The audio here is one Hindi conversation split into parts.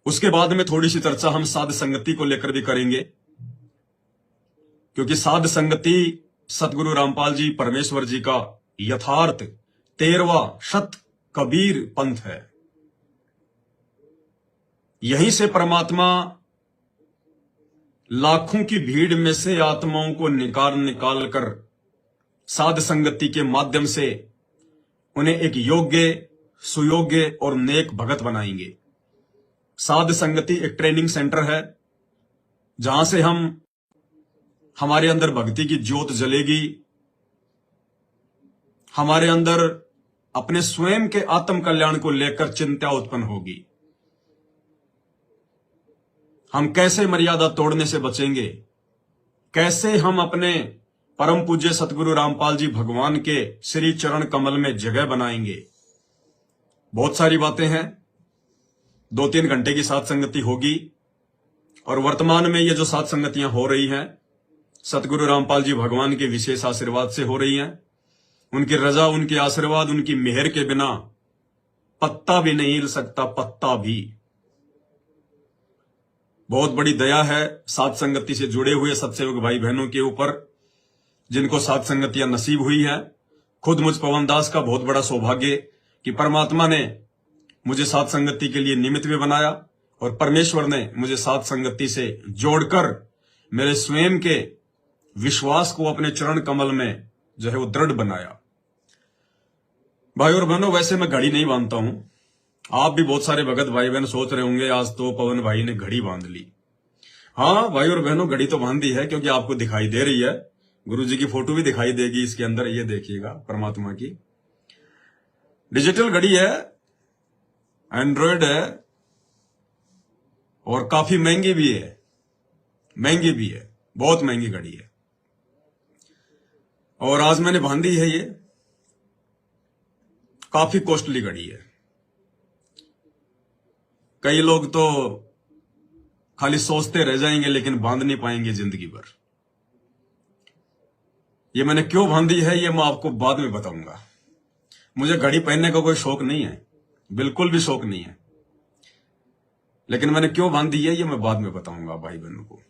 उसके बाद में थोड़ी सी चर्चा हम साध संगति को लेकर भी करेंगे, क्योंकि साध संगति सतगुरु रामपाल जी परमेश्वर जी का यथार्थ 13वां शत कबीर पंथ है। यहीं से परमात्मा लाखों की भीड़ में से आत्माओं को निकाल कर साध संगति के माध्यम से उन्हें एक योग्य, सुयोग्य और नेक भगत बनाएंगे। साध संगति एक ट्रेनिंग सेंटर है, जहां से हमारे अंदर भक्ति की ज्योत जलेगी, हमारे अंदर अपने स्वयं के आत्म कल्याण को लेकर चिंता उत्पन्न होगी। हम कैसे मर्यादा तोड़ने से बचेंगे, कैसे हम अपने परम पूज्य सतगुरु रामपाल जी भगवान के श्री चरण कमल में जगह बनाएंगे। बहुत सारी बातें हैं। 2-3 घंटे की साथ संगति होगी, और वर्तमान में ये जो साथ संगतियां हो रही हैं सतगुरु रामपाल जी भगवान के विशेष आशीर्वाद से हो रही हैं। उनकी रजा, उनके आशीर्वाद, उनकी मेहर के बिना पत्ता भी नहीं हिल सकता, पत्ता भी। बहुत बड़ी दया है साथ संगति से जुड़े हुए सत्सेवक भाई बहनों के ऊपर, जिनको साथ संगतियां नसीब हुई है। खुद मुझ पवन दास का बहुत बड़ा सौभाग्य कि परमात्मा ने मुझे साथ संगति के लिए निमित्त भी बनाया, और परमेश्वर ने मुझे साथ संगति से जोड़कर मेरे स्वयं के विश्वास को अपने चरण कमल में जो है वो दृढ़ बनाया। भाई और बहनों, वैसे मैं घड़ी नहीं बांधता हूं। आप भी बहुत सारे भगत भाई बहन सोच रहे होंगे आज तो पवन भाई ने घड़ी बांध ली। हाँ भाई और बहनों, घड़ी तो बांधी है, क्योंकि आपको दिखाई दे रही है। गुरु जी की फोटो भी दिखाई देगी इसके अंदर, ये देखिएगा, परमात्मा की डिजिटल घड़ी है, एंड्रॉयड है, और काफी महंगी भी है। महंगी भी है, बहुत महंगी घड़ी है। और आज मैंने बांधी है, ये काफी कॉस्टली घड़ी है। कई लोग तो खाली सोचते रह जाएंगे, लेकिन बांध नहीं पाएंगे जिंदगी भर। ये मैंने क्यों बांधी है, ये मैं आपको बाद में बताऊंगा। मुझे घड़ी पहनने का कोई शौक नहीं है, बिल्कुल भी शौक नहीं है, लेकिन मैंने क्यों बांधी है ये मैं बाद में बताऊंगा भाई बहनों को।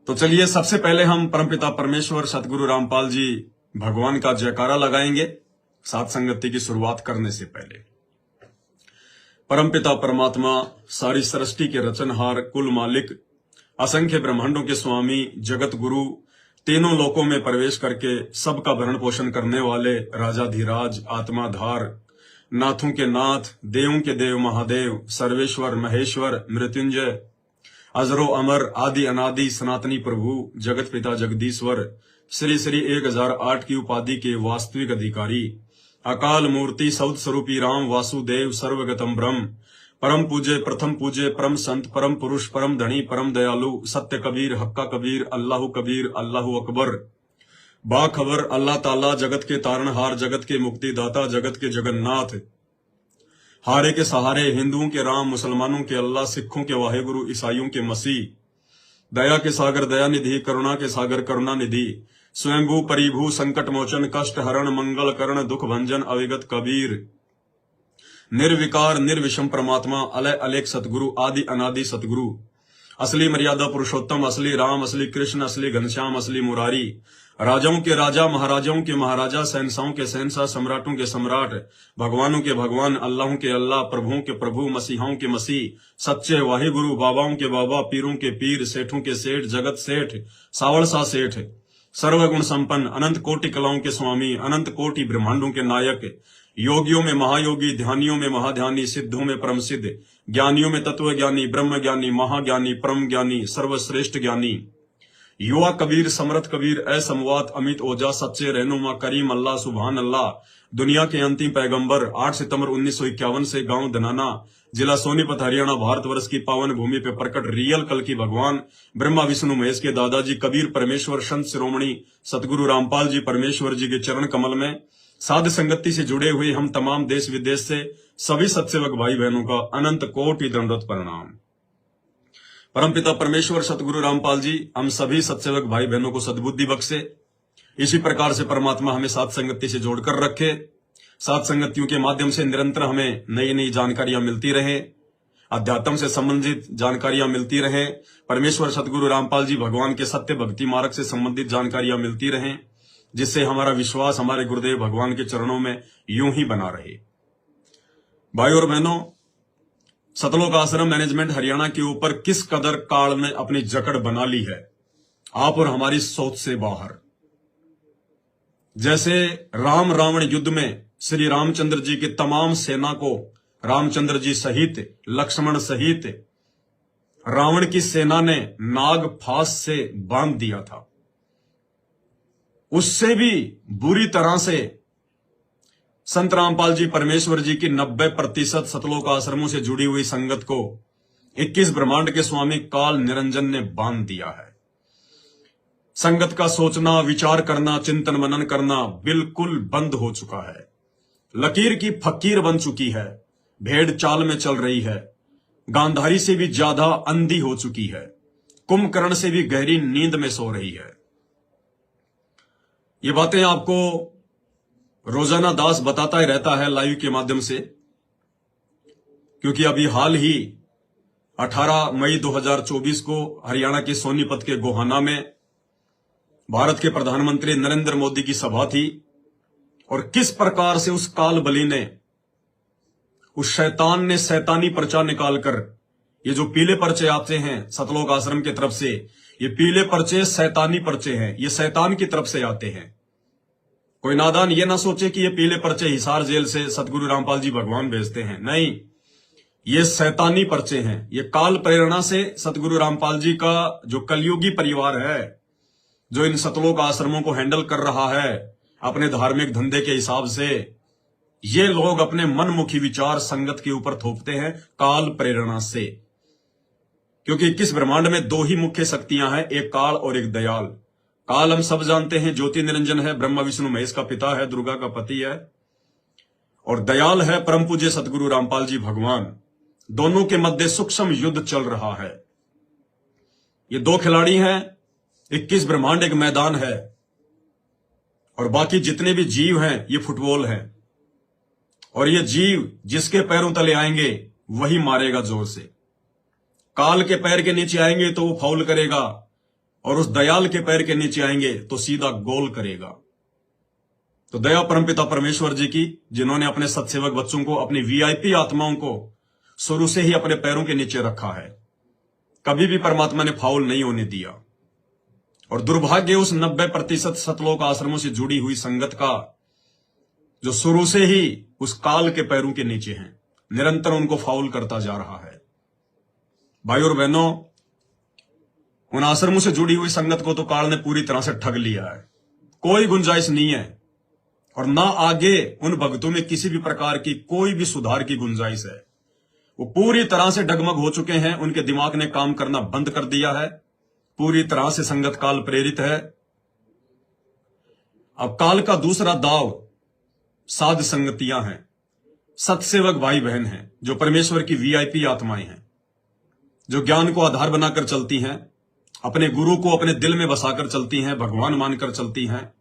तो चलिए, सबसे पहले हम परमपिता परमेश्वर सतगुरु रामपाल जी भगवान का जयकारा लगाएंगे साथ संगति की शुरुआत करने से पहले। परमपिता परमात्मा, सारी सृष्टि के रचनहार, कुल मालिक, असंख्य ब्रह्मांडों के स्वामी, जगत गुरु, तीनों लोकों में प्रवेश करके सबका भरण पोषण करने वाले राजाधिराज, आत्माधार, नाथों के नाथ, देवों के देव महादेव, सर्वेश्वर महेश्वर, मृत्युंजय, अजरो अमर, आदि अनादि, सनातनी प्रभु, जगत पिता जगदीश्वर, श्री श्री 1008 की उपाधि के वास्तविक अधिकारी, अकाल मूर्ति, सौद स्वरूपी राम वासुदेव, सर्वगतम ब्रह्म, परम पूज्य, प्रथम पूज्य, परम संत, परम पुरुष, परम धनी, परम दयालु, सत्य कबीर, हक्का कबीर, अल्लाह कबीर, अल्लाह अकबर, बाखबर, अल्लाह ताला, जगत के तारणहार, जगत के मुक्तिदाता, जगत के जगन्नाथ, हारे के सहारे, हिंदुओं के राम, मुसलमानों के अल्लाह, सिखों के वाहेगुरु, ईसाइयों के मसीह, दया के सागर दया निधि, करुणा के सागर करुणा निधि, स्वयंभू परिभू, संकट मोचन, कष्ट हरण, मंगल करण, दुख भंजन, अविगत कबीर, निर्विकार निर्विषम परमात्मा, अलय अलेख सतगुरु, आदि अनादि सतगुरु, असली मर्यादा पुरुषोत्तम, असली राम, असली कृष्ण, असली घनश्याम, असली मुरारी, राजाओं के राजा, महाराजाओं के महाराजा, शहंशाहों के शहंशाह, सम्राटों के सम्राट, भगवानों के भगवान, अल्लाहों के अल्लाह, प्रभुओं के प्रभु, मसीहाओं के मसीह, सच्चे वाहिगुरु, बाबाओं के बाबा, पीरों के पीर, सेठों के सेठ, जगत सेठ, सावड़ सा सेठ, सर्वगुण संपन्न, अनंत कोटि कलाओं के स्वामी, अनंत कोटि ब्रह्मांडों के नायक, योगियों में महायोगी, ध्यानियों में महाध्यानी, सिद्धों में परम सिद्ध, ज्ञानियों में तत्व ज्ञानी, ब्रह्म ज्ञानी, महाज्ञानी, परम ज्ञानी, सर्वश्रेष्ठ ज्ञानी, युवा कबीर, समर्थ कबीर, असमवात, अमित ओजा, सच्चे रहनुमा, करीम अल्लाह, सुभान अल्लाह, दुनिया के अंतिम पैगंबर, 8 सितंबर 1951 से गांव धनाना, जिला सोनीपत, हरियाणा, भारतवर्ष की पावन भूमि पे प्रकट रियल कल की भगवान ब्रह्मा विष्णु महेश के दादाजी कबीर परमेश्वर संत शिरोमणि सतगुरु रामपाल जी परमेश्वर जी के चरण कमल में साध संगति से जुड़े हुए हम तमाम देश विदेश से सभी सत्सेवक भाई बहनों का अनंत कोटि दंडवत प्रणाम। परमपिता परमेश्वर सतगुरु रामपाल जी हम सभी सत्सेवक भाई बहनों को सद्बुद्धि बख्शे, इसी प्रकार से परमात्मा हमें साध संगति से जोड़कर रखे, साध संगतियों के माध्यम से निरंतर हमें नई नई जानकारियां मिलती रहे, अध्यात्म से संबंधित जानकारियां मिलती रहें, परमेश्वर सतगुरु रामपाल जी भगवान के सत्य भक्ति मार्ग से संबंधित जानकारियां मिलती रहें, जिससे हमारा विश्वास हमारे गुरुदेव भगवान के चरणों में यूं ही बना रहे। भाई और बहनों, सतलोक आश्रम मैनेजमेंट हरियाणा के ऊपर किस कदर काल ने अपनी जकड़ बना ली है, आप और हमारी सोच से बाहर। जैसे राम रावण युद्ध में श्री रामचंद्र जी की तमाम सेना को रामचंद्र जी सहित, लक्ष्मण सहित रावण की सेना ने नाग फांस से बांध दिया था, उससे भी बुरी तरह से संत रामपाल जी परमेश्वर जी की 90% सतलोक आश्रमों से जुड़ी हुई संगत को 21 ब्रह्मांड के स्वामी काल निरंजन ने बांध दिया है। संगत का सोचना, विचार करना, चिंतन मनन करना बिल्कुल बंद हो चुका है। लकीर की फकीर बन चुकी है, भेड़ चाल में चल रही है, गांधारी से भी ज्यादा अंधी हो चुकी है, कुंभकर्ण से भी गहरी नींद में सो रही है। ये बातें आपको रोजाना दास बताता ही रहता है लाइव के माध्यम से, क्योंकि अभी हाल ही 18 मई 2024 को हरियाणा के सोनीपत के गोहाना में भारत के प्रधानमंत्री नरेंद्र मोदी की सभा थी, और किस प्रकार से उस काल बलि ने, उस शैतान ने शैतानी पर्चा निकालकर, ये जो पीले पर्चे आते हैं सतलोक आश्रम की तरफ से, ये पीले पर्चे शैतानी पर्चे हैं, ये शैतान की तरफ से आते हैं। कोई नादान ये ना सोचे कि ये पीले पर्चे हिसार जेल से सतगुरु रामपाल जी भगवान भेजते हैं, नहीं, ये शैतानी पर्चे हैं। ये काल प्रेरणा से सतगुरु रामपाल जी का जो कलयुगी परिवार है, जो इन सतलोक आश्रमों को हैंडल कर रहा है अपने धार्मिक धंधे के हिसाब से, ये लोग अपने मनमुखी विचार संगत के ऊपर थोपते हैं काल प्रेरणा से। क्योंकि 21 ब्रह्मांड में 2 ही मुख्य शक्तियां हैं, एक काल और एक दयाल। काल हम सब जानते हैं ज्योति निरंजन है, ब्रह्मा विष्णु महेश का पिता है, दुर्गा का पति है, और दयाल है परम पूज्य सतगुरु रामपाल जी भगवान। दोनों के मध्य सूक्ष्म युद्ध चल रहा है। ये 2 खिलाड़ी हैं, 21 ब्रह्मांड एक मैदान है, और बाकी जितने भी जीव हैं ये फुटबॉल हैं, और ये जीव जिसके पैरों तले आएंगे वही मारेगा जोर से। काल के पैर के नीचे आएंगे तो वो फाउल करेगा, और उस दयाल के पैर के नीचे आएंगे तो सीधा गोल करेगा। तो दया परमपिता परमेश्वर जी की, जिन्होंने अपने सत्सेवक बच्चों को, अपनी वीआईपी आत्माओं को शुरू से ही अपने पैरों के नीचे रखा है, कभी भी परमात्मा ने फाउल नहीं होने दिया। और दुर्भाग्य उस 90% सतलोक आश्रमों से जुड़ी हुई संगत का, जो शुरू से ही उस काल के पैरों के नीचे हैं, निरंतर उनको फाउल करता जा रहा है। भाई और बहनों, उन आश्रमों से जुड़ी हुई संगत को तो काल ने पूरी तरह से ठग लिया है। कोई गुंजाइश नहीं है, और ना आगे उन भक्तों में किसी भी प्रकार की कोई भी सुधार की गुंजाइश है। वो पूरी तरह से डगमग हो चुके हैं, उनके दिमाग ने काम करना बंद कर दिया है, पूरी तरह से संगत काल प्रेरित है। अब काल का दूसरा दाव साध संगतियां हैं, सत्सेवक भाई बहन हैं, जो परमेश्वर की वीआईपी आत्माएं हैं, जो ज्ञान को आधार बनाकर चलती हैं, अपने गुरु को अपने दिल में बसाकर चलती हैं, भगवान मानकर चलती हैं,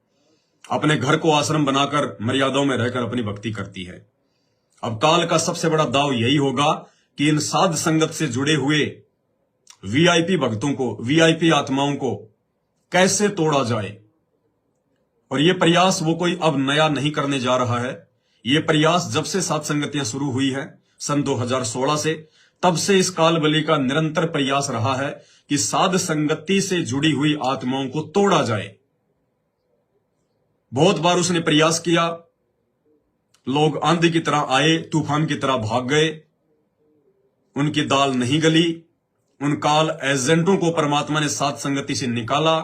अपने घर को आश्रम बनाकर मर्यादाओं में रहकर अपनी भक्ति करती है। अब काल का सबसे बड़ा दाव यही होगा कि इन साध संगत से जुड़े हुए वीआईपी भक्तों को, वीआईपी आत्माओं को कैसे तोड़ा जाए। और यह प्रयास वो कोई अब नया नहीं करने जा रहा है। यह प्रयास जब से साध संगतियां शुरू हुई है सन 2016 से, तब से इस काल बलि का निरंतर प्रयास रहा है कि साध संगति से जुड़ी हुई आत्माओं को तोड़ा जाए। बहुत बार उसने प्रयास किया, लोग आंधी की तरह आए, तूफान की तरह भाग गए, उनकी दाल नहीं गली। उन काल एजेंटों को परमात्मा ने साध संगति से निकाला,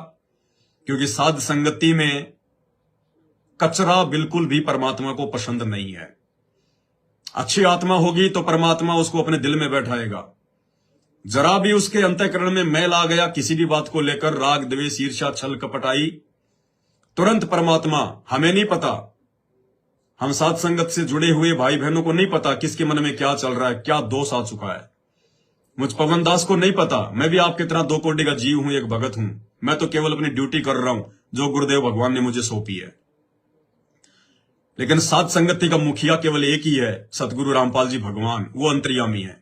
क्योंकि साध संगति में कचरा बिल्कुल भी परमात्मा को पसंद नहीं है। अच्छी आत्मा होगी तो परमात्मा उसको अपने दिल में बैठाएगा। जरा भी उसके अंतःकरण में मैल आ गया किसी भी बात को लेकर, राग द्वेष ईर्ष्या छल कपट आई, तुरंत परमात्मा, हमें नहीं पता, हम साध संगत से जुड़े हुए भाई बहनों को नहीं पता किसके मन में क्या चल रहा है, क्या दोष आ चुका है। मुझ पवन दास को नहीं पता, मैं भी आपकी तरह 2 कोटि का जीव हूं, एक भगत हूं। मैं तो केवल अपनी ड्यूटी कर रहा हूं जो गुरुदेव भगवान ने मुझे सौंपी है। लेकिन साध संगति का मुखिया केवल एक ही है, सतगुरु रामपाल जी भगवान, वो अंतर्यामी है।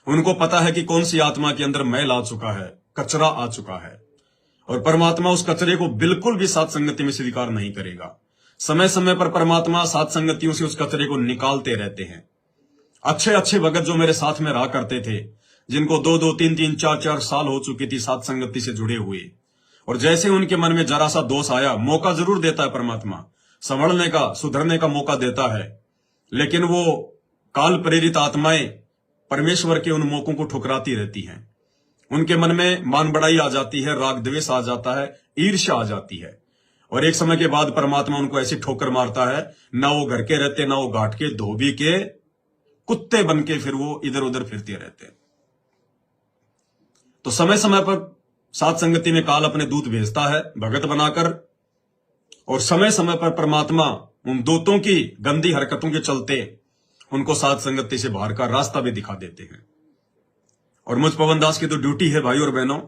उनको पता है कि कौन सी आत्मा के अंदर मैल आ चुका है, कचरा आ चुका है, और परमात्मा उस कचरे को बिल्कुल भी साथ संगति में स्वीकार नहीं करेगा। समय समय पर परमात्मा साथ संगतियों से उस कचरे को निकालते रहते हैं। अच्छे अच्छे भगत जो मेरे साथ में रहा करते थे, जिनको 2-2, 3-3, 4-4 साल हो चुकी थी साथ संगति से जुड़े हुए, और जैसे उनके मन में जरा सा दोष आया, मौका जरूर देता है परमात्मा, संभलने का, सुधरने का मौका देता है, लेकिन वो काल प्रेरित आत्माएं परमेश्वर के उन मौकों को ठुकराती रहती हैं। उनके मन में मान बढ़ाई आ जाती है, राग द्वेष आ जाता है, ईर्ष्या आ जाती है, और एक समय के बाद परमात्मा उनको ऐसी ठोकर मारता है, ना वो घर के रहते, ना वो घाट के, धोबी के कुत्ते बन के फिर वो इधर उधर फिरते रहते हैं। तो समय समय पर साथ संगति में काल अपने दूत भेजता है भगत बनाकर, और समय समय पर परमात्मा उन दूतों की गंदी हरकतों के चलते उनको साथ संगति से बाहर का रास्ता भी दिखा देते हैं। और मुझ पवन दास की तो ड्यूटी है भाई और बहनों,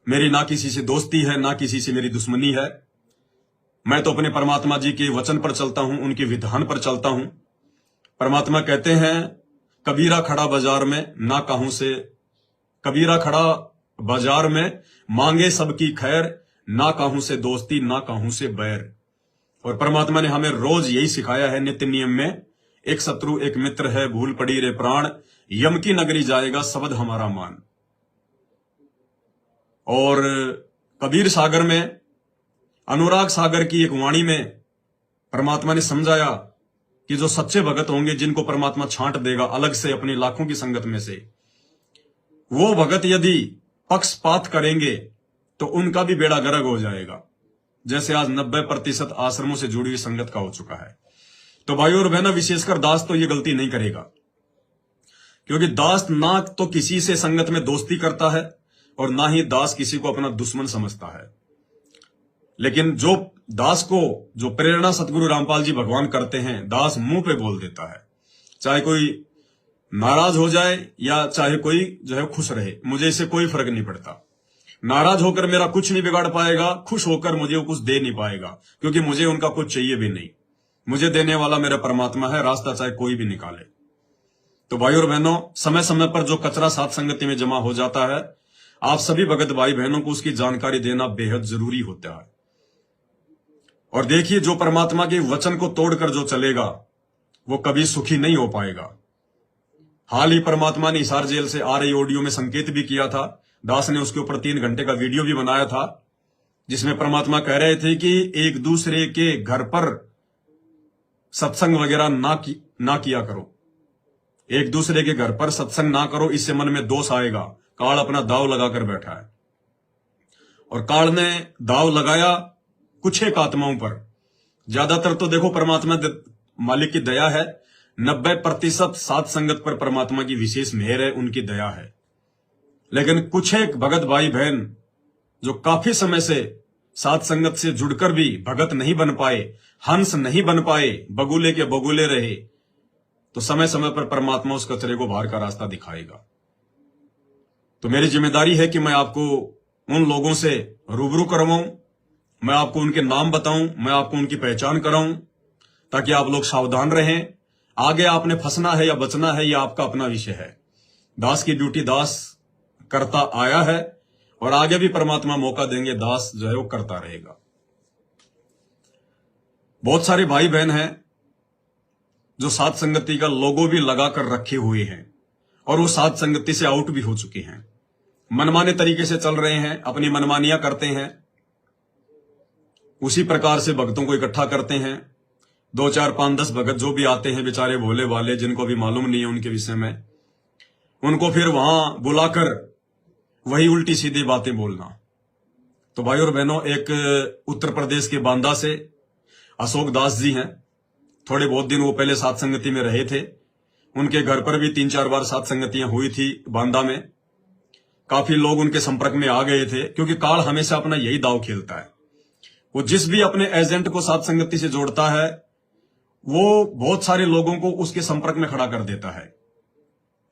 मेरी ना किसी से दोस्ती है, ना किसी से मेरी दुश्मनी है। मैं तो अपने परमात्मा जी के वचन पर चलता हूं, उनके विधान पर चलता हूं। परमात्मा कहते हैं, कबीरा खड़ा बाजार में ना कहूं से, कबीरा खड़ा बाजार में मांगे सबकी खैर, ना कहूं से दोस्ती, ना कहूं से बैर। और परमात्मा ने हमें रोज यही सिखाया है नित्य नियम में, एक शत्रु एक मित्र है, भूल पड़ी रे प्राण, यम की नगरी जाएगा शब्द हमारा मान। और कबीर सागर में, अनुराग सागर की एक वाणी में परमात्मा ने समझाया कि जो सच्चे भगत होंगे, जिनको परमात्मा छांट देगा अलग से अपनी लाखों की संगत में से, वो भगत यदि पक्षपात करेंगे तो उनका भी बेड़ा गर्क हो जाएगा, जैसे आज 90% आश्रमों से जुड़ी हुई संगत का हो चुका है। तो भाई और बहना, विशेषकर दास तो ये गलती नहीं करेगा, क्योंकि दास ना तो किसी से संगत में दोस्ती करता है और ना ही दास किसी को अपना दुश्मन समझता है। लेकिन जो दास को जो प्रेरणा सतगुरु रामपाल जी भगवान करते हैं, दास मुंह पे बोल देता है, चाहे कोई नाराज हो जाए या चाहे कोई जो है खुश रहे, मुझे इससे कोई फर्क नहीं पड़ता। नाराज होकर मेरा कुछ नहीं बिगाड़ पाएगा, खुश होकर मुझे वो कुछ दे नहीं पाएगा, क्योंकि मुझे उनका कुछ चाहिए भी नहीं। मुझे देने वाला मेरा परमात्मा है, रास्ता चाहे कोई भी निकाले। तो भाई और बहनों, समय समय पर जो कचरा साथ संगति में जमा हो जाता है, आप सभी भगत भाई बहनों को उसकी जानकारी देना बेहद जरूरी होता है। और देखिए, जो परमात्मा के वचन को तोड़कर जो चलेगा वो कभी सुखी नहीं हो पाएगा। हाल ही परमात्मा ने हिसार जेल से आ रही ऑडियो में संकेत भी किया था, दास ने उसके ऊपर 3 घंटे का वीडियो भी बनाया था, जिसमें परमात्मा कह रहे थे कि एक दूसरे के घर पर सत्संग वगैरह ना किया करो, एक दूसरे के घर पर सत्संग ना करो, इससे मन में दोष आएगा। काल अपना दाव लगाकर बैठा है, और काल ने दाव लगाया कुछ एक आत्माओं पर। ज्यादातर तो देखो परमात्मा मालिक की दया है, 90% सात संगत पर परमात्मा की विशेष मेहर है, उनकी दया है। लेकिन कुछ एक भगत भाई बहन जो काफी समय से सात संगत से जुड़कर भी भगत नहीं बन पाए, हंस नहीं बन पाए, बगुले के बगुले रहे, तो समय समय पर परमात्मा उस कचरे को बाहर का रास्ता दिखाएगा। तो मेरी जिम्मेदारी है कि मैं आपको उन लोगों से रूबरू करवाऊं, मैं आपको उनके नाम बताऊं, मैं आपको उनकी पहचान कराऊं, ताकि आप लोग सावधान रहें। आगे आपने फंसना है या बचना है, यह आपका अपना विषय है। दास की ड्यूटी दास करता आया है, और आगे भी परमात्मा मौका देंगे, दास जो है वो करता रहेगा। बहुत सारे भाई बहन हैं जो सात संगति का लोगो भी लगाकर रखे हुए हैं, और वो सात संगति से आउट भी हो चुके हैं, मनमाने तरीके से चल रहे हैं, अपनी मनमानियां करते हैं, उसी प्रकार से भक्तों को इकट्ठा करते हैं। 2, 4, 5, 10 भगत जो भी आते हैं, बेचारे भोले वाले, जिनको भी मालूम नहीं है उनके विषय में, उनको फिर वहां बुलाकर वही उल्टी सीधी बातें बोलना। तो भाई और बहनों, एक उत्तर प्रदेश के बांदा से अशोक दास जी हैं, थोड़े बहुत दिन वो पहले सात संगति में रहे थे, उनके घर पर भी 3-4 बार सात संगतियां हुई थी बांदा में। काफी लोग उनके संपर्क में आ गए थे, क्योंकि काल हमेशा अपना यही दाव खेलता है। वो जिस भी अपने एजेंट को सात संगति से जोड़ता है, वो बहुत सारे लोगों को उसके संपर्क में खड़ा कर देता है,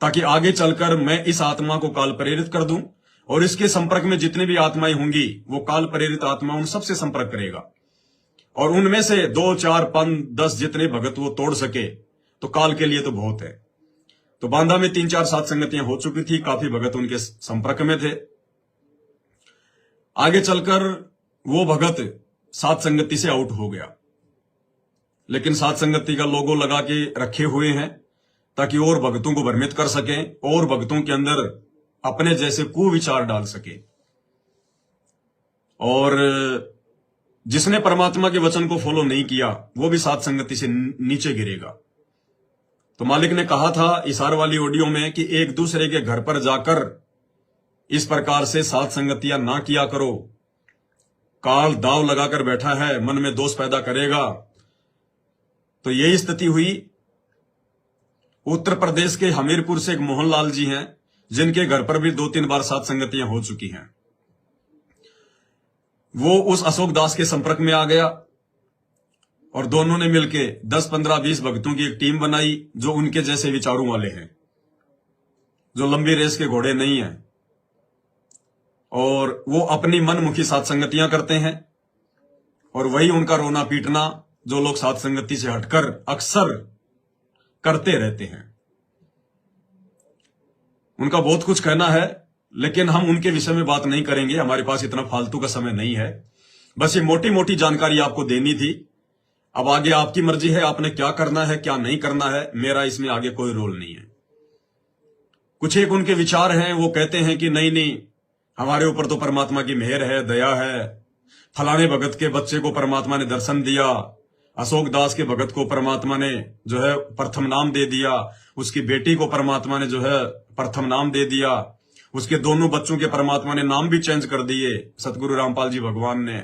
ताकि आगे चलकर मैं इस आत्मा को काल प्रेरित कर दूं, और इसके संपर्क में जितने भी आत्माएं होंगी, वो काल प्रेरित आत्मा उन सबसे संपर्क करेगा, और उनमें से 2, 4, 5, 10 जितने भगत वो तोड़ सके तो काल के लिए तो बहुत है। तो बांदा में 3-4 सात संगतियां हो चुकी थी, काफी भगत उनके संपर्क में थे। आगे चलकर वो भगत सात संगति से आउट हो गया, लेकिन सात संगति का लोगो लगा के रखे हुए हैं ताकि और भगतों को भ्रमित कर सकें और भगतों के अंदर अपने जैसे कुविचार डाल सके। और जिसने परमात्मा के वचन को फॉलो नहीं किया वो भी सात संगति से नीचे गिरेगा। तो मालिक ने कहा था इशार वाली ऑडियो में कि एक दूसरे के घर पर जाकर इस प्रकार से सात संगतियां ना किया करो। काल दाव लगाकर बैठा है, मन में दोष पैदा करेगा। तो यही स्थिति हुई। उत्तर प्रदेश के हमीरपुर से एक मोहनलाल जी हैं, जिनके घर पर भी 2-3 बार सात संगतियां हो चुकी हैं। वो उस अशोक दास के संपर्क में आ गया और दोनों ने मिलके 10, 15, 20 भक्तों की एक टीम बनाई जो उनके जैसे विचारों वाले हैं, जो लंबी रेस के घोड़े नहीं हैं। और वो अपनी मनमुखी सात संगतियां करते हैं और वही उनका रोना पीटना जो लोग सात संगति से हटकर अक्सर करते रहते हैं। उनका बहुत कुछ कहना है, लेकिन हम उनके विषय में बात नहीं करेंगे, हमारे पास इतना फालतू का समय नहीं है। बस ये मोटी मोटी जानकारी आपको देनी थी। अब आगे आपकी मर्जी है, आपने क्या करना है क्या नहीं करना है, मेरा इसमें आगे कोई रोल नहीं है। कुछ एक उनके विचार हैं, वो कहते हैं कि नहीं नहीं, हमारे ऊपर तो परमात्मा की मेहर है, दया है। फलाने भगत के बच्चे को परमात्मा ने दर्शन दिया, अशोक दास के भगत को परमात्मा ने जो है प्रथम नाम दे दिया, उसकी बेटी को परमात्मा ने जो है प्रथम नाम दे दिया, उसके दोनों बच्चों के परमात्मा ने नाम भी चेंज कर दिए, सतगुरु रामपाल जी भगवान ने।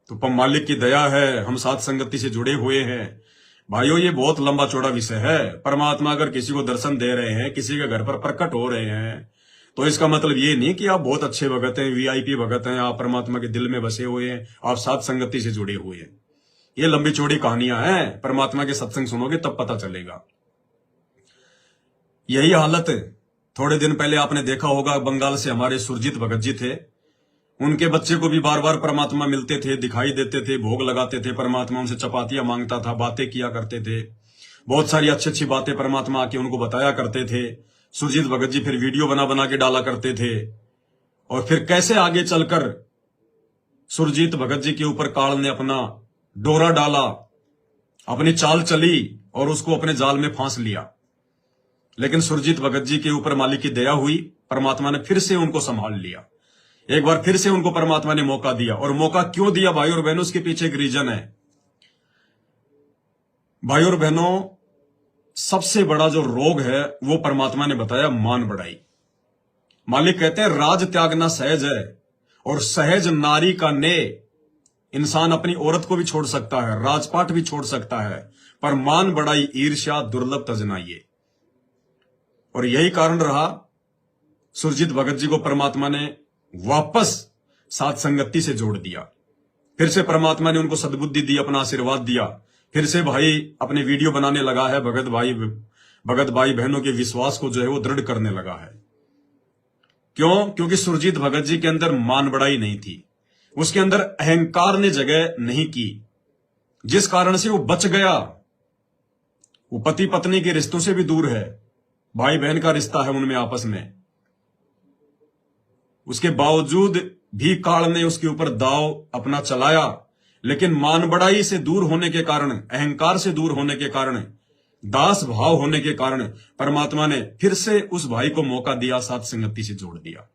तो मालिक की दया है, हम सात संगति से जुड़े हुए हैं। भाइयों, ये बहुत लंबा चौड़ा विषय है। परमात्मा अगर किसी को दर्शन दे रहे हैं, किसी के घर पर प्रकट हो रहे हैं, तो इसका मतलब ये नहीं कि आप बहुत अच्छे भगत हैं, वीआईपी भगत हैं, आप परमात्मा के दिल में बसे हुए हैं, आप सात संगति से जुड़े हुए हैं। ये लंबी चौड़ी कहानियां हैं, परमात्मा के सत्संग सुनोगे तब पता चलेगा। यही हालत थोड़े दिन पहले आपने देखा होगा, बंगाल से हमारे सुरजीत भगत जी थे, उनके बच्चे को भी बार बार परमात्मा मिलते थे, दिखाई देते थे, भोग लगाते थे, परमात्मा उनसे चपातियां मांगता था, बातें किया करते थे, बहुत सारी अच्छी अच्छी बातें परमात्मा आके उनको बताया करते थे। सुरजीत भगत जी फिर वीडियो बना बना के डाला करते थे। और फिर कैसे आगे चलकर सुरजीत भगत जी के ऊपर काल ने अपना डोरा डाला, अपनी चाल चली और उसको अपने जाल में फांस लिया। लेकिन सुरजीत भगत जी के ऊपर मालिक की दया हुई, परमात्मा ने फिर से उनको संभाल लिया। एक बार फिर से उनको परमात्मा ने मौका दिया। और मौका क्यों दिया भाई और बहनों, उसके पीछे एक रीजन है। भाई और बहनों, सबसे बड़ा जो रोग है वो परमात्मा ने बताया मान बढ़ाई। मालिक कहते हैं राज त्यागना सहज है और सहज नारी का ने। इंसान अपनी औरत को भी छोड़ सकता है, राजपाट भी छोड़ सकता है, पर मान बढ़ाई ईर्ष्या दुर्लभ तजनाइए। और यही कारण रहा, सुरजीत भगत जी को परमात्मा ने वापस सात संगति से जोड़ दिया। फिर से परमात्मा ने उनको सद्बुद्धि दी, अपना आशीर्वाद दिया। फिर से भाई अपने वीडियो बनाने लगा है, भगत भाई बहनों के विश्वास को जो है वो दृढ़ करने लगा है। क्यों? क्योंकि सुरजीत भगत जी के अंदर मान बढ़ाई नहीं थी, उसके अंदर अहंकार ने जगह नहीं की, जिस कारण से वो बच गया। वो पति पत्नी के रिश्तों से भी दूर है, भाई बहन का रिश्ता है उनमें आपस में। उसके बावजूद भी काल ने उसके ऊपर दाव अपना चलाया, लेकिन मान बढ़ाई से दूर होने के कारण, अहंकार से दूर होने के कारण, दास भाव होने के कारण परमात्मा ने फिर से उस भाई को मौका दिया, सात संगति से जोड़ दिया।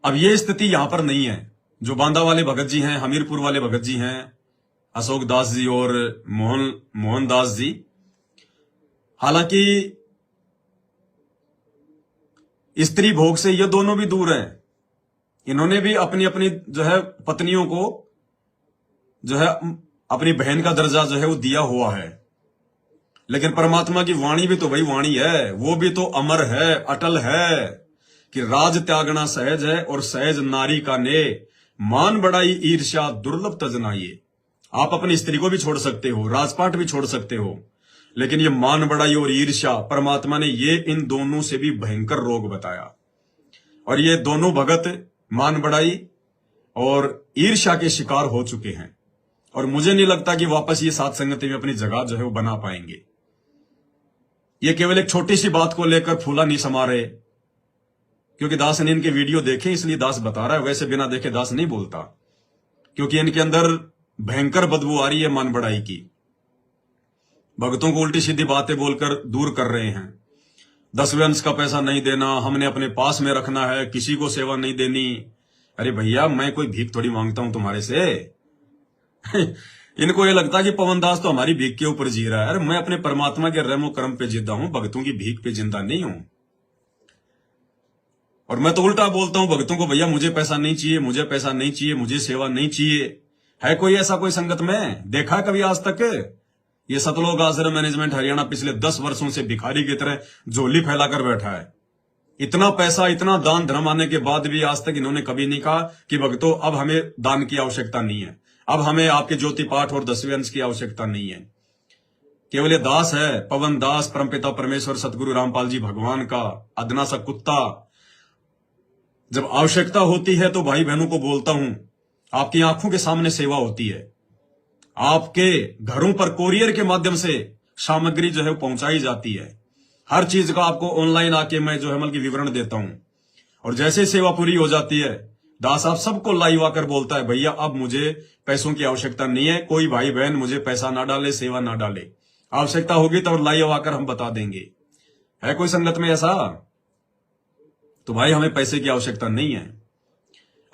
अब यह स्थिति यहां पर नहीं है। जो बांदा वाले भगत जी हैं, हमीरपुर वाले भगत जी हैं, अशोक दास जी और मोहन दास जी, हालांकि स्त्री भोग से ये दोनों भी दूर हैं। इन्होंने भी अपनी अपनी जो है पत्नियों को जो है अपनी बहन का दर्जा जो है वो दिया हुआ है। लेकिन परमात्मा की वाणी भी तो वही वाणी है, वो भी तो अमर है, अटल है कि राज त्यागना सहज है और सहज नारी का ने। मान बढ़ाई ईर्ष्या दुर्लभ तजनाइए। आप अपनी स्त्री को भी छोड़ सकते हो, राजपाट भी छोड़ सकते हो, लेकिन ये मान बढ़ाई और ईर्ष्या, परमात्मा ने ये इन दोनों से भी भयंकर रोग बताया। और ये दोनों भगत मान बढ़ाई और ईर्ष्या के शिकार हो चुके हैं। और मुझे नहीं लगता कि वापस ये सात संगति में अपनी जगह जो है वो बना पाएंगे। ये केवल एक छोटी सी बात को लेकर फूला नहीं समा रहे, क्योंकि दास ने इनके वीडियो देखे इसलिए दास बता रहा है, वैसे बिना देखे दास नहीं बोलता, क्योंकि इनके अंदर भयंकर बदबू आ रही है मन बढ़ाई की। भक्तों को उल्टी सीधी बातें बोलकर दूर कर रहे हैं। 10वें अंश का पैसा नहीं देना, हमने अपने पास में रखना है, किसी को सेवा नहीं देनी। अरे भैया, मैं कोई भीख थोड़ी मांगता हूं तुम्हारे से। इनको ये लगता है कि पवन दास तो हमारी भीख के ऊपर जी रहा है। अरे मैं अपने परमात्मा के रहमो करम पे जिंदा हूं, भक्तों की भीख पे जिंदा नहीं हूं। और मैं तो उल्टा बोलता हूं भक्तों को, भैया मुझे पैसा नहीं चाहिए, मुझे पैसा नहीं चाहिए, मुझे सेवा नहीं चाहिए। है कोई ऐसा कोई संगत में देखा है कभी आज तक? ये सतलोक आश्रम मैनेजमेंट हरियाणा पिछले 10 वर्षों से भिखारी की तरह झोली फैलाकर बैठा है। इतना पैसा, इतना दान धर्म आने के बाद भी आज तक इन्होंने कभी नहीं कहा कि भक्तों अब हमें दान की आवश्यकता नहीं है, अब हमें आपके ज्योति पाठ और 10वें अंश की आवश्यकता नहीं है। केवल ये दास है, पवन दास, परमपिता परमेश्वर सतगुरु रामपाल जी भगवान का अदना सा कुत्ता। जब आवश्यकता होती है तो भाई बहनों को बोलता हूं, आपकी आंखों के सामने सेवा होती है, आपके घरों पर कोरियर के माध्यम से सामग्री जो है पहुंचाई जाती है। हर चीज का आपको ऑनलाइन आके मैं जो है मतलब विवरण देता हूं। और जैसे सेवा पूरी हो जाती है, दास आप सबको लाइव आकर बोलता है, भैया अब मुझे पैसों की आवश्यकता नहीं है, कोई भाई बहन मुझे पैसा ना डाले, सेवा ना डाले। आवश्यकता होगी तो लाइव आकर हम बता देंगे। है कोई संगत में ऐसा? तो भाई हमें पैसे की आवश्यकता नहीं है।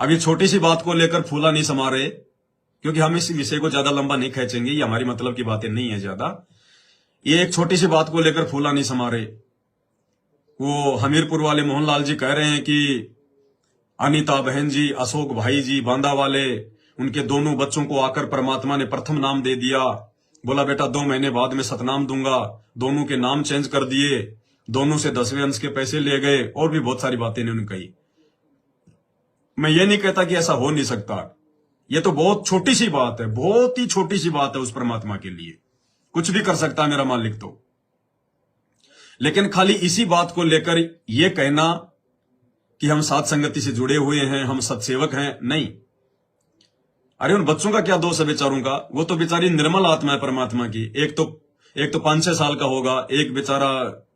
अब ये छोटी सी बात को लेकर फूला नहीं समा रहे, क्योंकि हम इस विषय को ज्यादा लंबा नहीं खींचेंगे, ये हमारी मतलब की बातें नहीं है ज्यादा। ये एक छोटी सी बात को लेकर फूला नहीं समा रहे। वो हमीरपुर वाले मोहनलाल जी कह रहे हैं कि अनीता बहन जी, अशोक भाई जी बांदा वाले, उनके दोनों बच्चों को आकर परमात्मा ने प्रथम नाम दे दिया। बोला बेटा 2 महीने बाद में सतनाम दूंगा। दोनों के नाम चेंज कर दिए, दोनों से 10वें अंश के पैसे ले गए, और भी बहुत सारी बातें इन्होंने कही। मैं ये नहीं कहता कि ऐसा हो नहीं सकता, ये तो बहुत छोटी सी बात है, बहुत ही छोटी सी बात है उस परमात्मा के लिए। कुछ भी कर सकता है मेरा मालिक तो। लेकिन खाली इसी बात को लेकर यह कहना कि हम साथ संगति से जुड़े हुए हैं, हम सत्सेवक हैं, नहीं। अरे उन बच्चों का क्या दोष है बेचारों का? वो तो बेचारी निर्मल आत्मा है परमात्मा की। एक तो 5-6 साल का होगा, एक बेचारा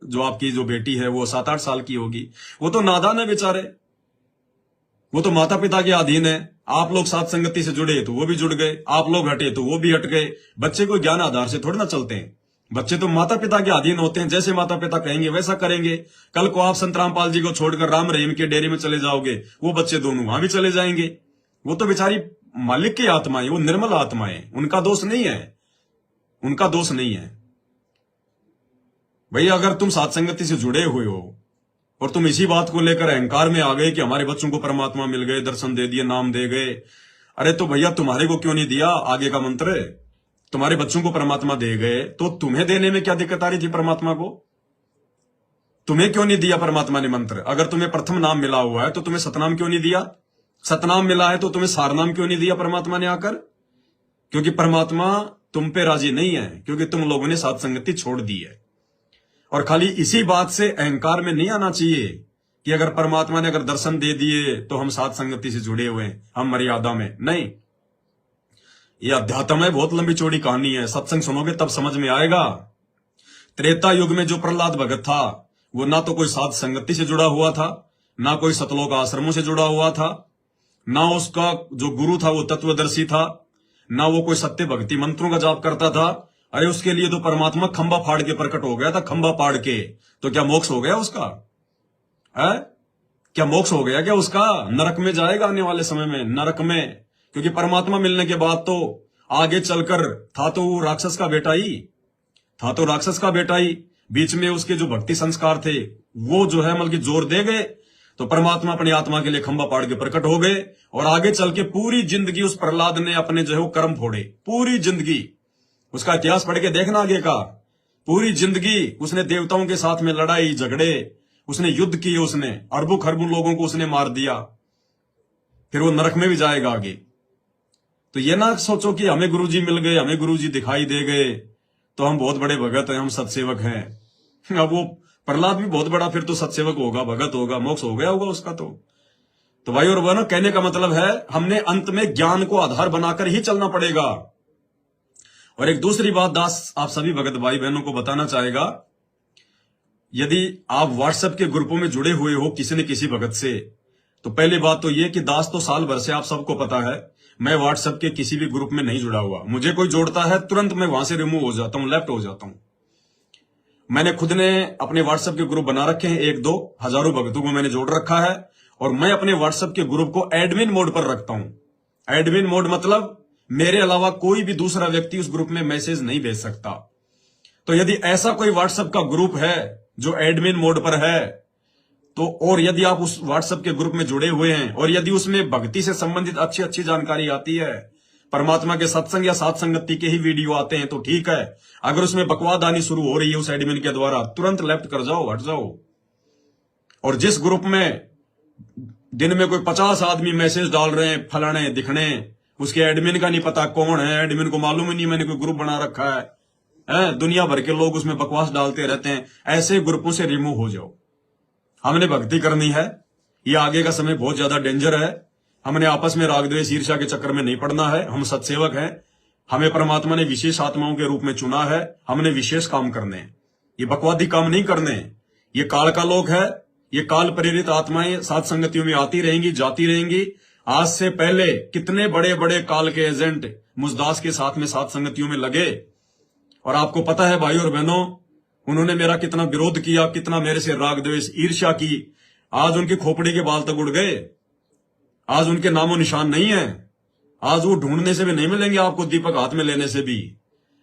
जो आपकी जो बेटी है वो 7-8 साल की होगी। वो तो नादान है बेचारे, वो तो माता पिता के अधीन है। आप लोग साथ संगति से जुड़े तो वो भी जुड़ गए, आप लोग हटे तो वो भी हट गए। बच्चे को ज्ञान आधार से थोड़ी ना चलते हैं, बच्चे तो माता पिता के अधीन होते हैं। जैसे माता पिता कहेंगे वैसा करेंगे। कल को आप संत रामपाल जी को छोड़कर राम रहीम के डेरे में चले जाओगे, वो बच्चे दोनों वहां भी चले जाएंगे। वो तो बेचारी मालिक की आत्मा है, वो निर्मल आत्मा है, उनका दोष नहीं है, उनका दोष नहीं है। भैया अगर तुम साथ संगति से जुड़े हुए हो और तुम इसी बात को लेकर अहंकार में आ गए कि हमारे बच्चों को परमात्मा मिल गए, दर्शन दे दिए, नाम दे गए, अरे तो भैया तुम्हारे को क्यों नहीं दिया आगे का मंत्र? तुम्हारे बच्चों को परमात्मा दे गए तो तुम्हें देने में क्या दिक्कत आ रही थी परमात्मा को? तुम्हें क्यों नहीं दिया परमात्मा ने मंत्र? अगर तुम्हें प्रथम नाम मिला हुआ है तो तुम्हें सतनाम क्यों नहीं दिया? सतनाम मिला है तो तुम्हें सारनाम क्यों नहीं दिया परमात्मा ने आकर? क्योंकि परमात्मा तुम पे राजी नहीं है, क्योंकि तुम लोगों ने साथ संगति छोड़ दी है। और खाली इसी बात से अहंकार में नहीं आना चाहिए कि अगर परमात्मा ने अगर दर्शन दे दिए तो हम साथ संगति से जुड़े हुए हैं, हम मर्यादा में नहीं। ये अध्यात्म है, बहुत लंबी चौड़ी कहानी है, सत्संग सुनोगे तब समझ में आएगा। त्रेता युग में जो प्रहलाद भगत था वो ना तो कोई साध संगति से जुड़ा हुआ था, ना कोई सतलोक आश्रमों से जुड़ा हुआ था, ना उसका जो गुरु था वो तत्वदर्शी था, ना वो कोई सत्य भक्ति मंत्रों का जाप करता था। अरे उसके लिए तो परमात्मा खंबा फाड़ के प्रकट हो गया था, खंबा फाड़ के। तो क्या मोक्ष हो गया उसका? है क्या मोक्ष हो गया क्या उसका? नरक में जाएगा आने वाले समय में, नरक में। क्योंकि परमात्मा मिलने के बाद तो आगे चलकर था तो वो राक्षस का बेटा ही था, तो राक्षस का बेटा ही। बीच में उसके जो भक्ति संस्कार थे वो जो है मतलब जोर दे गए, तो परमात्मा अपनी आत्मा के लिए खंबा पाड़ के प्रकट हो गए। और आगे चल के पूरी जिंदगी उस प्रहलाद ने अपने जो है वो कर्म फोड़े, पूरी जिंदगी। उसका इतिहास पढ़ के देखना आगे का। पूरी जिंदगी उसने देवताओं के साथ में लड़ाई झगड़े, उसने युद्ध किए, उसने अरबों खरबों लोगों को उसने मार दिया। फिर वो नरक में भी जाएगा आगे। तो ये ना सोचो कि हमें गुरुजी मिल गए, हमें गुरुजी दिखाई दे गए तो हम बहुत बड़े भगत हैं, हम सत्सेवक हैं। अब वो प्रहलाद भी बहुत बड़ा फिर तो सत्सेवक होगा, भगत होगा, मोक्ष हो गया होगा उसका। तो भाई और बहनों, कहने का मतलब है हमने अंत में ज्ञान को आधार बनाकर ही चलना पड़ेगा। और एक दूसरी बात दास आप सभी भगत भाई बहनों को बताना चाहेगा यदि आप व्हाट्सएप के ग्रुपों में जुड़े हुए हो किसी न किसी भगत से, तो पहली बात तो ये कि दास तो साल भर से आप सबको पता है मैं व्हाट्सएप के किसी भी ग्रुप में नहीं जुड़ा हुआ। मुझे कोई जोड़ता है तुरंत मैं वहां से रिमूव हो जाता हूं, लेफ्ट हो जाता हूं। मैंने खुद ने अपने व्हाट्सएप के ग्रुप बना रखे हैं, 1-2 हजारों भक्तों को मैंने जोड़ रखा है, और मैं अपने व्हाट्सएप के ग्रुप को एडमिन मोड पर रखता हूं। एडमिन मोड मतलब मेरे अलावा कोई भी दूसरा व्यक्ति उस ग्रुप में मैसेज नहीं भेज सकता। तो यदि ऐसा कोई व्हाट्सएप का ग्रुप है जो एडमिन मोड पर है, तो और यदि आप उस व्हाट्सएप के ग्रुप में जुड़े हुए हैं और यदि उसमें भक्ति से संबंधित अच्छी अच्छी जानकारी आती है, परमात्मा के सत्संग या सात संगति के ही वीडियो आते हैं, तो ठीक है। अगर उसमें बकवाद आनी शुरू हो रही है उस एडमिन के द्वारा, तुरंत लेफ्ट कर जाओ, हट जाओ। और जिस ग्रुप में दिन में कोई 50 आदमी मैसेज डाल रहे हैं फलाने दिखने, उसके एडमिन का नहीं पता कौन है, एडमिन को मालूम ही नहीं मैंने कोई ग्रुप बना रखा है, दुनिया भर के लोग उसमें बकवास डालते रहते हैं, ऐसे ग्रुपों से रिमूव हो जाओ। हमने भक्ति करनी है, ये आगे का समय बहुत ज्यादा डेंजर है। हमने आपस में राग द्वेष ईर्ष्या के चक्कर में नहीं पड़ना है। हम सत्सेवक हैं, हमें परमात्मा ने विशेष आत्माओं के रूप में चुना है, हमने विशेष काम करने हैं, ये बकवादी काम नहीं करने। ये काल का लोक है, ये काल प्रेरित आत्माएं सात संगतियों में आती रहेंगी, जाती रहेंगी। आज से पहले कितने बड़े बड़े काल के एजेंट मुजदास के साथ में सात संगतियों में लगे, और आपको पता है भाई और बहनों, उन्होंने मेरा कितना विरोध किया, कितना मेरे से राग द्वेष ईर्ष्या की। आज उनकी खोपड़ी के बाल तक उड़ गए, आज उनके नामो निशान नहीं है, आज वो ढूंढने से भी नहीं मिलेंगे आपको, दीपक हाथ में लेने से भी।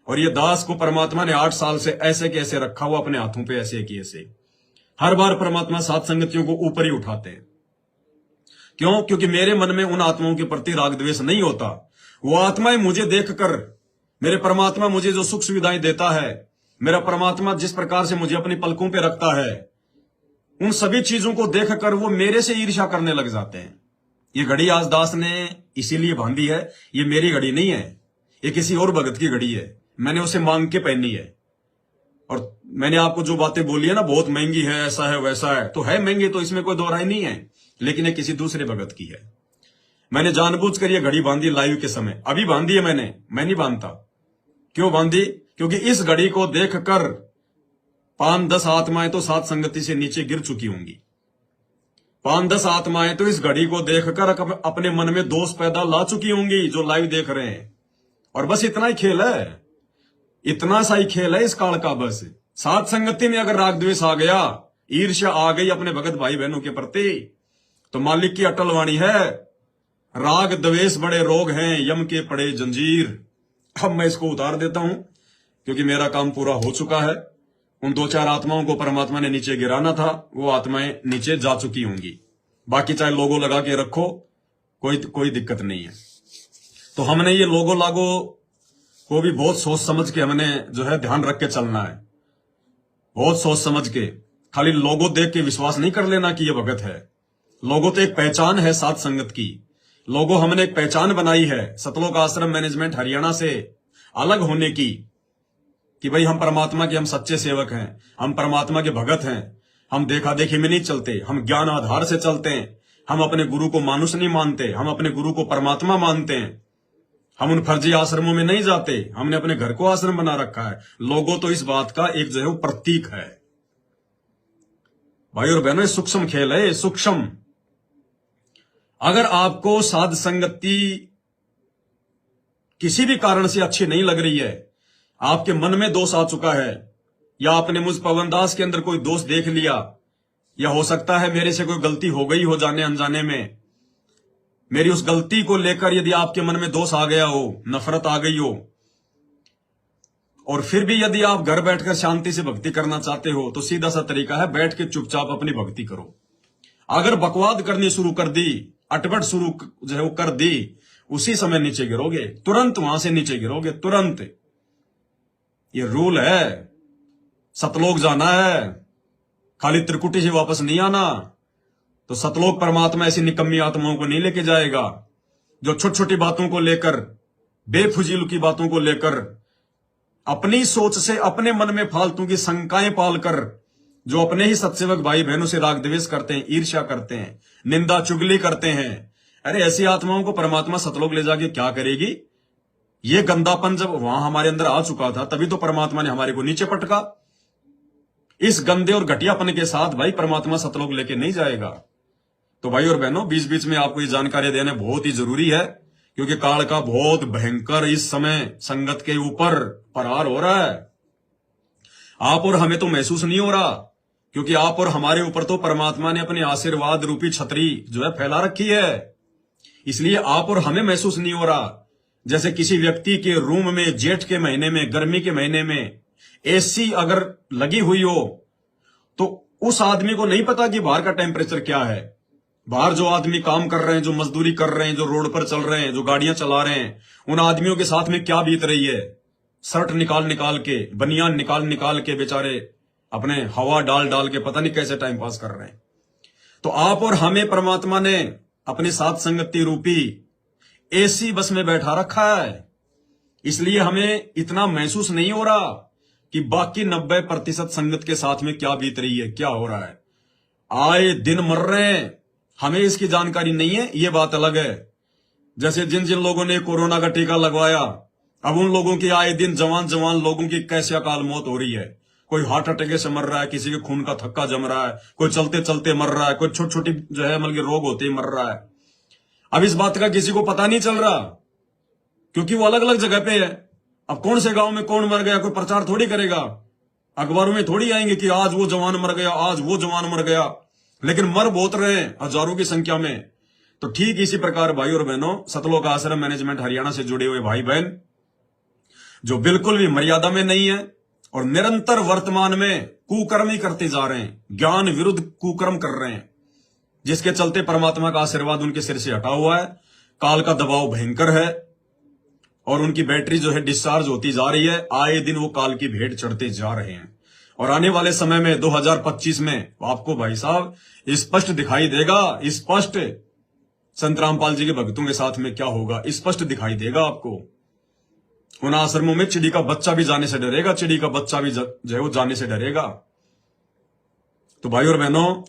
और ये दास को परमात्मा ने 8 साल से ऐसे कैसे रखा हुआ अपने हाथों पे, ऐसे कि ऐसे। हर बार परमात्मा सात संगतियों को ऊपर ही उठाते हैं। क्यों? क्योंकि मेरे मन में उन आत्माओं के प्रति राग द्वेष नहीं होता। वो आत्माएं मुझे देखकर, मेरे परमात्मा मुझे जो सुख सुविधाएं देता है, मेरा परमात्मा जिस प्रकार से मुझे अपनी पलकों पे रखता है, उन सभी चीजों को देखकर वो मेरे से ईर्ष्या करने लग जाते हैं। ये घड़ी आज दास ने इसीलिए बांधी है, ये मेरी घड़ी नहीं है, ये किसी और भगत की घड़ी है, मैंने उसे मांग के पहनी है। और मैंने आपको जो बातें बोली है ना, बहुत महंगी है, ऐसा है वैसा है, तो है महंगी, तो इसमें कोई दो राय नहीं है, लेकिन ये किसी दूसरे भगत की है। मैंने जानबूझकर ये घड़ी बांधी लाइव के समय, अभी बांधी है मैं नहीं बांधता। क्यों बांधी? क्योंकि इस घड़ी को देखकर 5-10 आत्माएं तो सात संगति से नीचे गिर चुकी होंगी। 5-10 आत्माएं तो इस घड़ी को देखकर अपने मन में दोष पैदा ला चुकी होंगी, जो लाइव देख रहे हैं। और बस इतना ही खेल है, इतना सा ही खेल है इस काल का। बस सात संगति में अगर राग द्वेष आ गया, ईर्ष्या आ गई अपने भगत भाई बहनों के प्रति, तो मालिक की अटल वाणी है, राग द्वेष बड़े रोग हैं, यम के पड़े जंजीर। अब मैं इसको उतार देता हूं, क्योंकि मेरा काम पूरा हो चुका है। उन 2-4 आत्माओं को परमात्मा ने नीचे गिराना था, वो आत्माएं नीचे जा चुकी होंगी। बाकी चाहे लोगो लगा के रखो, कोई दिक्कत नहीं है। तो हमने ये लोगो लागो को भी बहुत सोच समझ के हमने जो है ध्यान रख के चलना है, बहुत सोच समझ के। खाली लोगो देख के विश्वास नहीं कर लेना कि ये भगत है। लोगो तो एक पहचान है सात संगत की। लोगो हमने एक पहचान बनाई है सतलोक आश्रम मैनेजमेंट हरियाणा से अलग होने की, कि भाई हम परमात्मा के, हम सच्चे सेवक हैं, हम परमात्मा के भगत हैं। हम देखा देखी में नहीं चलते, हम ज्ञान आधार से चलते हैं। हम अपने गुरु को मानुष नहीं मानते, हम अपने गुरु को परमात्मा मानते हैं। हम उन फर्जी आश्रमों में नहीं जाते, हमने अपने घर को आश्रम बना रखा है। लोगो तो इस बात का एक जो है वो प्रतीक है। भाई और बहनों, सूक्ष्म खेल है, सूक्ष्म। अगर आपको साध संगति किसी भी कारण से अच्छी नहीं लग रही है, आपके मन में दोष आ चुका है, या आपने मुझ पवनदास के अंदर कोई दोष देख लिया, या हो सकता है मेरे से कोई गलती हो गई हो जाने अनजाने में, मेरी उस गलती को लेकर यदि आपके मन में दोष आ गया हो, नफरत आ गई हो, और फिर भी यदि आप घर बैठकर शांति से भक्ति करना चाहते हो, तो सीधा सा तरीका है, बैठ के चुपचाप अपनी भक्ति करो। अगर बकवाद करनी शुरू कर दी, अटपट शुरू जो है वो कर दी, उसी समय नीचे गिरोगे, तुरंत वहां से नीचे गिरोगे, तुरंत। ये रूल है, सतलोक जाना है, खाली त्रिकुटी से वापस नहीं आना। तो सतलोक परमात्मा ऐसी निकम्मी आत्माओं को नहीं लेके जाएगा, जो छोटी छोटी बातों को लेकर, बेफुजील की बातों को लेकर, अपनी सोच से अपने मन में फालतू की शंकाएं पालकर, जो अपने ही सत्सेवक भाई बहनों से राग द्वेष करते हैं, ईर्ष्या करते हैं, निंदा चुगली करते हैं। अरे ऐसी आत्माओं को परमात्मा सतलोक ले जाके क्या करेगी? ये गंदापन जब वहां हमारे अंदर आ चुका था, तभी तो परमात्मा ने हमारे को नीचे पटका। इस गंदे और घटियापन के साथ भाई परमात्मा सतलोक लेके नहीं जाएगा। तो भाई और बहनों, बीच बीच में आपको ये जानकारी देना बहुत ही जरूरी है, क्योंकि काल का बहुत भयंकर इस समय संगत के ऊपर प्रहार हो रहा है। आप और हमें तो महसूस नहीं हो रहा, क्योंकि आप और हमारे ऊपर तो परमात्मा ने अपने आशीर्वाद रूपी छतरी जो है फैला रखी है, इसलिए आप और हमें महसूस नहीं हो रहा। जैसे किसी व्यक्ति के रूम में जेठ के महीने में, गर्मी के महीने में एसी अगर लगी हुई हो तो उस आदमी को नहीं पता कि बाहर का टेम्परेचर क्या है। बाहर जो आदमी काम कर रहे हैं, जो मजदूरी कर रहे हैं, जो रोड पर चल रहे हैं, जो गाड़ियां चला रहे हैं, उन आदमियों के साथ में क्या बीत रही है। शर्ट निकाल निकाल के, बनियान निकाल निकाल के बेचारे अपने हवा डाल डाल के पता नहीं कैसे टाइम पास कर रहे हैं। तो आप और हमें परमात्मा ने अपने साथ संगति रूपी एसी बस में बैठा रखा है, इसलिए हमें इतना महसूस नहीं हो रहा कि बाकी 90% संगत के साथ में क्या बीत रही है, क्या हो रहा है। आए दिन मर रहे हैं, हमें इसकी जानकारी नहीं है, ये बात अलग है। जैसे जिन जिन लोगों ने कोरोना का टीका लगवाया, अब उन लोगों की आए दिन जवान जवान लोगों की कैसे अकाल मौत हो रही है। कोई हार्ट अटैक से मर रहा है, किसी के खून का थक्का जम रहा है, कोई चलते चलते मर रहा है, कोई छोटी छोटी जो है मतलब रोग होते ही मर रहा है। अब इस बात का किसी को पता नहीं चल रहा, क्योंकि वो अलग अलग जगह पे है। अब कौन से गांव में कौन मर गया कोई प्रचार थोड़ी करेगा, अखबारों में थोड़ी आएंगे कि आज वो जवान मर गया, आज वो जवान मर गया, लेकिन मर बहुत रहे हैं हजारों की संख्या में। तो ठीक इसी प्रकार भाई और बहनों, सतलोक आश्रम मैनेजमेंट हरियाणा से जुड़े हुए भाई बहन जो बिल्कुल भी मर्यादा में नहीं है और निरंतर वर्तमान में कुकर्म ही करते जा रहे हैं, ज्ञान विरुद्ध कुकर्म कर रहे हैं, जिसके चलते परमात्मा का आशीर्वाद उनके सिर से हटा हुआ है। काल का दबाव भयंकर है और उनकी बैटरी जो है डिस्चार्ज होती जा रही है। आए दिन वो काल की भेंट चढ़ते जा रहे हैं और आने वाले समय में 2025 में आपको भाई साहब स्पष्ट दिखाई देगा, स्पष्ट संत रामपाल जी के भक्तों के साथ में क्या होगा स्पष्ट दिखाई देगा आपको। उन आश्रमों में चिड़ी का बच्चा भी जाने से डरेगा, चिड़ी का बच्चा भी जो है वो जाने से डरेगा। तो भाई और बहनों,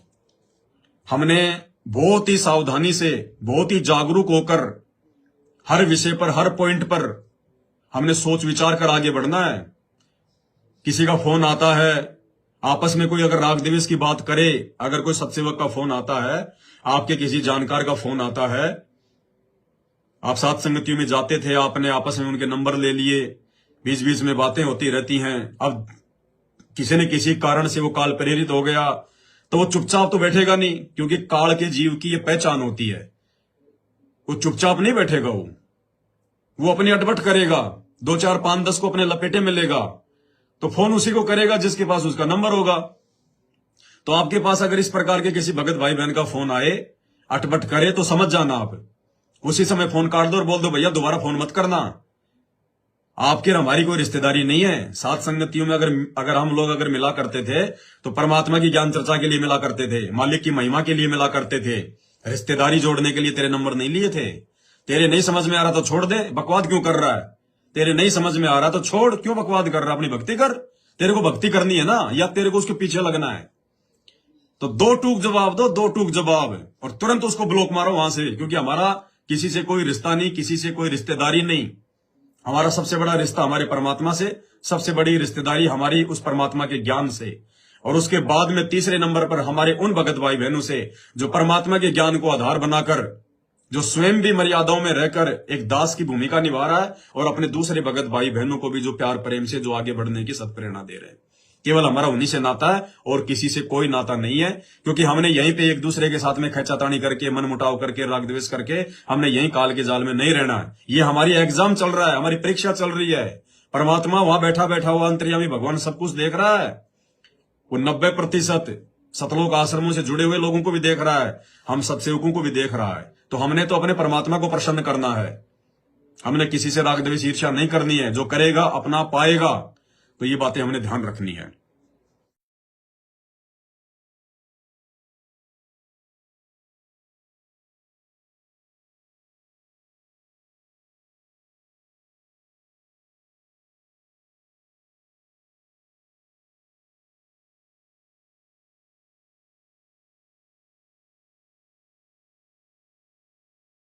हमने बहुत ही सावधानी से, बहुत ही जागरूक होकर हर विषय पर, हर पॉइंट पर हमने सोच विचार कर आगे बढ़ना है। किसी का फोन आता है, आपस में कोई अगर राग द्वेष की बात करे, अगर कोई सत्सेवक का फोन आता है, आपके किसी जानकार का फोन आता है, आप साथ संगतियों में जाते थे, आपने आपस में उनके नंबर ले लिए, बीच बीच में बातें होती रहती हैं। अब किसी न किसी कारण से वो काल प्रेरित हो गया तो वो चुपचाप तो बैठेगा नहीं, क्योंकि काल के जीव की ये पहचान होती है। वो चुपचाप नहीं बैठेगा, वो अपनी अटपट करेगा, 2 4 5 10 को अपने लपेटे में लेगा, तो फोन उसी को करेगा जिसके पास उसका नंबर होगा। तो आपके पास अगर इस प्रकार के किसी भगत भाई बहन का फोन आए, अटपट करे, तो समझ जाना आप उसी समय फोन काट दो और बोल दो भैया दोबारा फोन मत करना। आपकी और हमारी कोई रिश्तेदारी नहीं है। सात संगतियों में अगर हम लोग अगर मिला करते थे तो परमात्मा की ज्ञान चर्चा के लिए मिला करते थे, मालिक की महिमा के लिए मिला करते थे, रिश्तेदारी जोड़ने के लिए तेरे नंबर नहीं लिए थे। तेरे नहीं समझ में आ रहा तो छोड़ दे, बकवाद क्यों कर रहा है। तेरे नहीं समझ में आ रहा तो छोड़, क्यों बकवाद कर रहा है, अपनी भक्ति कर। तेरे को भक्ति करनी है ना, या तेरे को उसके पीछे लगना है। तो 2 टूक जवाब दो, 2 टूक जवाब, और तुरंत उसको ब्लॉक मारो वहां से, क्योंकि हमारा किसी से कोई रिश्ता नहीं, किसी से कोई रिश्तेदारी नहीं। हमारा सबसे बड़ा रिश्ता हमारे परमात्मा से, सबसे बड़ी रिश्तेदारी हमारी उस परमात्मा के ज्ञान से, और उसके बाद में तीसरे नंबर पर हमारे उन भगत भाई बहनों से जो परमात्मा के ज्ञान को आधार बनाकर, जो स्वयं भी मर्यादाओं में रहकर एक दास की भूमिका निभा रहा है, और अपने दूसरे भगत भाई बहनों को भी जो प्यार प्रेम से जो आगे बढ़ने की सत्प्रेरणा दे रहे हैं। केवल हमारा उन्हीं से नाता है और किसी से कोई नाता नहीं है, क्योंकि हमने यहीं पे एक दूसरे के साथ में खैचातानी करके, मन मुटाव करके, राग द्वेष करके हमने यहीं काल के जाल में नहीं रहना है। ये हमारी एग्जाम चल रहा है, हमारी परीक्षा चल रही है। परमात्मा वहां बैठा बैठा हुआ अंतर्यामी भगवान सब कुछ देख रहा है। वो 90% सतलोक आश्रमों से जुड़े हुए लोगों को भी देख रहा है, हम सत्सेवकों को भी देख रहा है। तो हमने तो अपने परमात्मा को प्रसन्न करना है, हमने किसी से राग द्वेष ईर्ष्या नहीं करनी है। जो करेगा अपना पाएगा। तो ये बातें हमने ध्यान रखनी है।